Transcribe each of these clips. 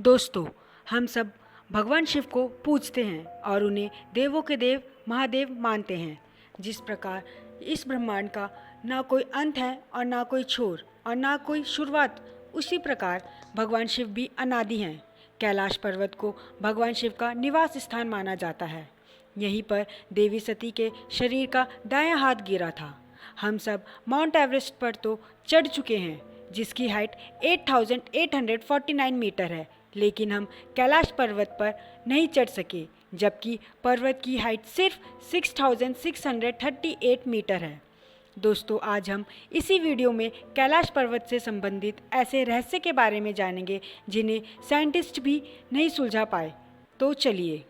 दोस्तों, हम सब भगवान शिव को पूजते हैं और उन्हें देवों के देव महादेव मानते हैं। जिस प्रकार इस ब्रह्मांड का ना कोई अंत है और ना कोई छोर और ना कोई शुरुआत, उसी प्रकार भगवान शिव भी अनादि हैं। कैलाश पर्वत को भगवान शिव का निवास स्थान माना जाता है। यहीं पर देवी सती के शरीर का दायां हाथ गिरा था। हम सब माउंट एवरेस्ट पर तो चढ़ चुके हैं, जिसकी हाइट 8,849 मीटर है, लेकिन हम कैलाश पर्वत पर नहीं चढ़ सके, जबकि पर्वत की हाइट सिर्फ 6,638 मीटर है। दोस्तों, आज हम इसी वीडियो में कैलाश पर्वत से संबंधित ऐसे रहस्य के बारे में जानेंगे जिन्हें साइंटिस्ट भी नहीं सुलझा पाए। तो चलिए।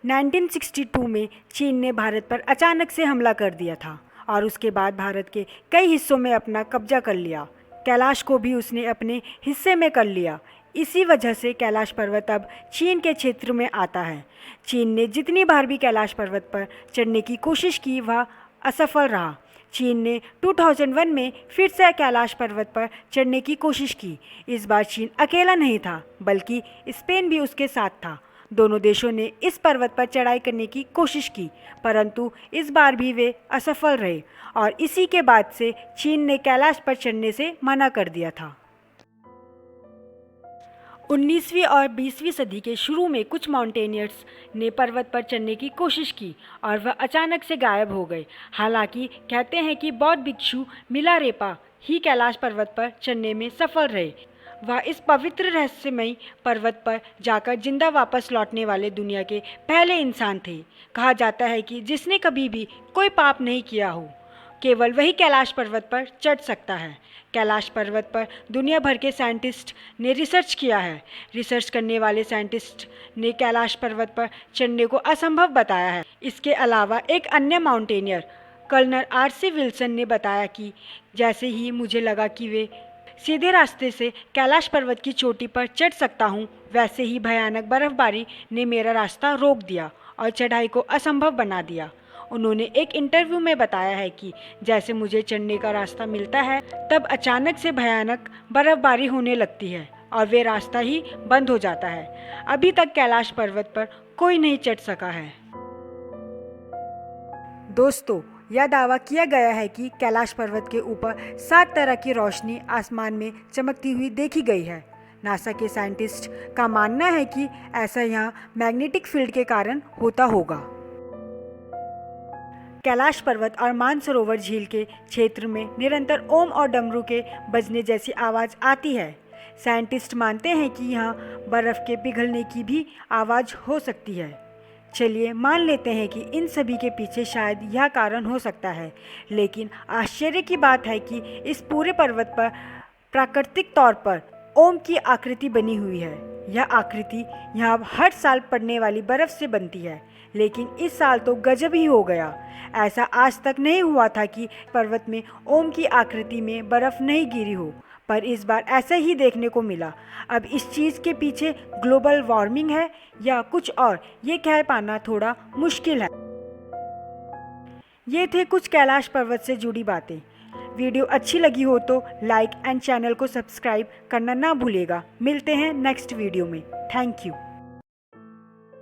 1962 में चीन ने भारत पर अचानक से हमला कर दिया था और उसके बाद भारत के कई हिस्सों में अपना कब्जा कर लिया। कैलाश को भी उसने अपने हिस्से में कर लिया। इसी वजह से कैलाश पर्वत अब चीन के क्षेत्र में आता है। चीन ने जितनी बार भी कैलाश पर्वत पर चढ़ने की कोशिश की, वह असफल रहा। चीन ने 2001 में फिर से कैलाश पर्वत पर चढ़ने की कोशिश की। इस बार चीन अकेला नहीं था, बल्कि स्पेन भी उसके साथ था। दोनों देशों ने इस पर्वत पर चढ़ाई करने की कोशिश की, परंतु इस बार भी वे असफल रहे और इसी के बाद से चीन ने कैलाश पर चढ़ने से मना कर दिया था। 19वीं और 20वीं सदी के शुरू में कुछ माउंटेनियर्स ने पर्वत पर चढ़ने की कोशिश की और वह अचानक से गायब हो गए। हालांकि कहते हैं कि बौद्ध भिक्षु मिलारेपा ही कैलाश पर्वत पर चढ़ने में सफल रहे। वह इस पवित्र रहस्यमयी पर्वत पर जाकर जिंदा वापस लौटने वाले दुनिया के पहले इंसान थे। कहा जाता है कि जिसने कभी भी कोई पाप नहीं किया हो, केवल वही कैलाश पर्वत पर चढ़ सकता है। कैलाश पर्वत पर दुनिया भर के साइंटिस्ट ने रिसर्च किया है। रिसर्च करने वाले साइंटिस्ट ने कैलाश पर्वत पर चढ़ने को असंभव बताया है। इसके अलावा एक अन्य माउंटेनियर कर्नल RC विल्सन ने बताया कि जैसे ही मुझे लगा कि वे सीधे रास्ते से कैलाश पर्वत की चोटी पर चढ़ सकता हूँ, वैसे ही भयानक बर्फबारी ने मेरा रास्ता रोक दिया और चढ़ाई को असंभव बना दिया। उन्होंने एक इंटरव्यू में बताया है कि जैसे मुझे चढ़ने का रास्ता मिलता है, तब अचानक से भयानक बर्फबारी होने लगती है और वे रास्ता ही बंद हो जाता है। अभी तक कैलाश पर्वत पर कोई नहीं चढ़ सका है। दोस्तों, यह दावा किया गया है कि कैलाश पर्वत के ऊपर 7 तरह की रोशनी आसमान में चमकती हुई देखी गई है। नासा के साइंटिस्ट का मानना है कि ऐसा यहाँ मैग्नेटिक फील्ड के कारण होता होगा। कैलाश पर्वत और मानसरोवर झील के क्षेत्र में निरंतर ओम और डमरू के बजने जैसी आवाज़ आती है। साइंटिस्ट मानते हैं कि यहाँ बर्फ़ के पिघलने की भी आवाज़ हो सकती है। चलिए मान लेते हैं कि इन सभी के पीछे शायद यह कारण हो सकता है, लेकिन आश्चर्य की बात है कि इस पूरे पर्वत पर प्राकृतिक तौर पर ओम की आकृति बनी हुई है। यह आकृति यहाँ हर साल पड़ने वाली बर्फ़ से बनती है, लेकिन इस साल तो गजब ही हो गया। ऐसा आज तक नहीं हुआ था कि पर्वत में ओम की आकृति में बर्फ़ नहीं गिरी हो, पर इस बार ऐसा ही देखने को मिला। अब इस चीज़ के पीछे ग्लोबल वार्मिंग है या कुछ और, ये कह पाना थोड़ा मुश्किल है। ये थे कुछ कैलाश पर्वत से जुड़ी बातें। वीडियो अच्छी लगी हो तो लाइक एंड चैनल को सब्सक्राइब करना ना भूलेगा। मिलते हैं नेक्स्ट वीडियो में। Thank you.